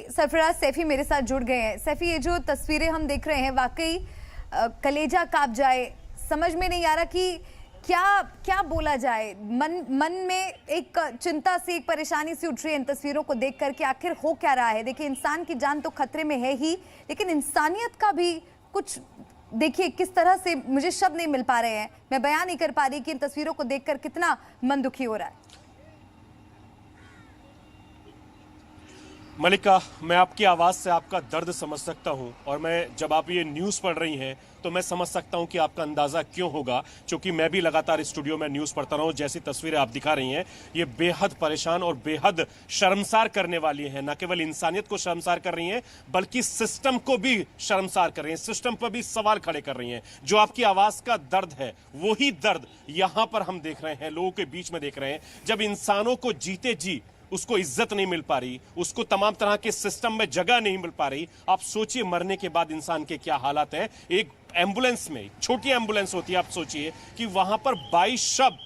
सरफराज सैफी मेरे साथ जुड़ गए हैं। सैफी, ये जो तस्वीरें हम देख रहे हैं वाकई कलेजा कांप जाए, समझ में नहीं आ रहा कि क्या क्या बोला जाए। मन में एक चिंता सी, एक परेशानी सी उठ रही है इन तस्वीरों को देख कर कि आखिर हो क्या रहा है। देखिए, इंसान की जान तो खतरे में है ही, लेकिन इंसानियत का भी कुछ देखिए किस तरह से, मुझे शब्द नहीं मिल पा रहे हैं, मैं बयान नहीं कर पा रही कि इन तस्वीरों को देखकर कितना मन दुखी हो रहा है। मलिका, मैं आपकी आवाज़ से आपका दर्द समझ सकता हूं, और मैं जब आप ये न्यूज़ पढ़ रही हैं तो मैं समझ सकता हूं कि आपका अंदाज़ा क्यों होगा, क्योंकि मैं भी लगातार स्टूडियो में न्यूज़ पढ़ता रहा हूं। जैसी तस्वीरें आप दिखा रही हैं ये बेहद परेशान और बेहद शर्मसार करने वाली हैं। न केवल इंसानियत को शर्मसार कर रही हैं, बल्कि सिस्टम को भी शर्मसार कर रही हैं, सिस्टम पर भी सवाल खड़े कर रही हैं। जो आपकी आवाज़ का दर्द है वही दर्द यहां पर हम देख रहे हैं, लोगों के बीच में देख रहे हैं। जब इंसानों को जीते जी उसको इज्जत नहीं मिल पा रही, उसको तमाम तरह के सिस्टम में जगह नहीं मिल पा रही, आप सोचिए मरने के बाद इंसान के क्या हालात हैं। एक एम्बुलेंस में, छोटी एम्बुलेंस होती है, आप सोचिए कि वहां पर 22 शव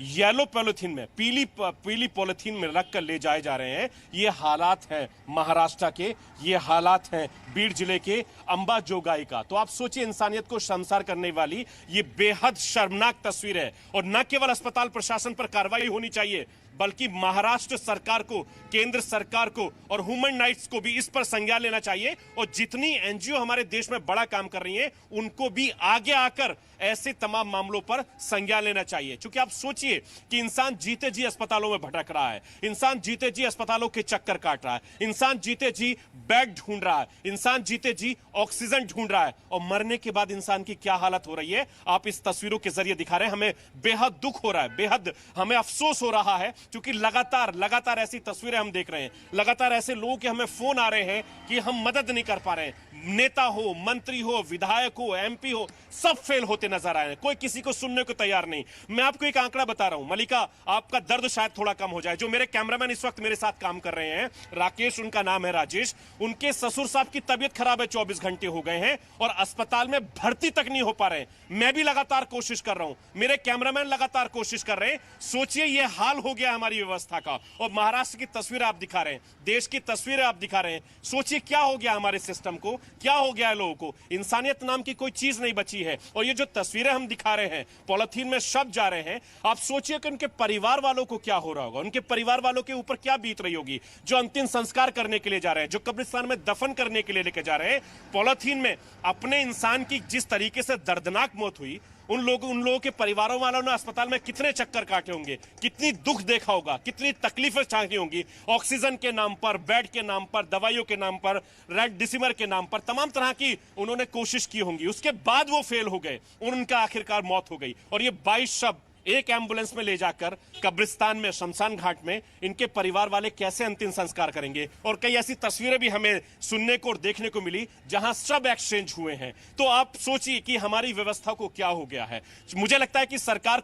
येलो पॉलिथीन में, पीली पॉलिथीन में रख कर ले जाए जा रहे हैं। ये हालात हैं महाराष्ट्र के, ये हालात हैं बीड़ जिले के अंबाजोगाई का। तो आप सोचिए, इंसानियत को शर्मसार करने वाली ये बेहद शर्मनाक तस्वीर है। और न केवल अस्पताल प्रशासन पर कार्रवाई होनी चाहिए, बल्कि महाराष्ट्र सरकार को, केंद्र सरकार को और ह्यूमन राइट्स को भी इस पर संज्ञान लेना चाहिए। और जितनी एनजीओ हमारे देश में बड़ा काम कर रही हैं उनको भी आगे आकर ऐसे तमाम मामलों पर संज्ञान लेना चाहिए। क्योंकि आप सोचिए कि इंसान जीते जी अस्पतालों में भटक रहा है, इंसान जीते जी अस्पतालों के चक्कर काट रहा है, इंसान जीते जी बेड ढूंढ रहा है, इंसान जीते जी ऑक्सीजन ढूंढ रहा है, और मरने के बाद इंसान की क्या हालत हो रही है आप इस तस्वीरों के जरिए दिखा रहे हैं। हमें बेहद दुख हो रहा है, बेहद हमें अफसोस हो रहा है, क्योंकि लगातार ऐसी तस्वीरें हम देख रहे हैं, लगातार ऐसे लोगों के हमें फोन आ रहे हैं कि हम मदद नहीं कर पा रहे हैं। नेता हो, मंत्री हो, विधायक हो, एमपी हो, सब फेल होते नजर आए हैं, कोई किसी को सुनने को तैयार नहीं। मैं आपको एक आंकड़ा बता रहा हूं मलिका, आपका दर्द शायद थोड़ा कम हो जाए। जो मेरे कैमरामैन इस वक्त मेरे साथ काम कर रहे हैं, राकेश उनका नाम है, राजेश, उनके ससुर साहब की तबीयत खराब है, 24 घंटे हो गए हैं और अस्पताल में भर्ती तक नहीं हो पा रहे हैं। मैं भी लगातार कोशिश कर रहा हूं, मेरे कैमरामैन लगातार कोशिश कर रहे हैं। सोचिए ये हाल हो गया हमारी व्यवस्था का। और महाराष्ट्र की तस्वीरें आप दिखा रहे हैं, देश की तस्वीरें आप दिखा रहे हैं। सोचिए क्या हो गया हमारे सिस्टम को, क्या हो गया है लोगों को। इंसानियत नाम की कोई चीज नहीं बची है। और ये जो तस्वीरें हम दिखा रहे हैं, पॉलिथीन में शव जा रहे हैं, आप सोचिए कि उनके परिवार वालों को क्या हो रहा होगा, उनके परिवार वालों के ऊपर क्या बीत रही होगी, जो अंतिम संस्कार करने के लिए जा रहे हैं, जो कब्रिस्तान में दफन करने के लिए लेके जा रहे हैं। पॉलिथीन में अपने इंसान की जिस तरीके से दर्दनाक मौत हुई, उन लोगों के परिवारों वालों ने अस्पताल में कितने चक्कर काटे होंगे, कितनी दुख देखा होगा, कितनी तकलीफें चाही होंगी, ऑक्सीजन के नाम पर, बेड के नाम पर, दवाइयों के नाम पर, रेड डिसिमर के नाम पर, तमाम तरह की उन्होंने कोशिश की होंगी। उसके बाद वो फेल हो गए, उनका आखिरकार मौत हो गई। और ये 22 शव एक एम्बुलेंस में ले जाकर कब्रिस्तान में, शमशान घाट में, इनके परिवार वाले कैसे अंतिम संस्कार करेंगे। और कई ऐसी तस्वीरें भी हमें सुनने को और देखने को मिली जहां सब एक्सचेंज हुए हैं। तो आप सोचिए कि हमारी व्यवस्था को क्या हो गया है। मुझे लगता है कि सरकार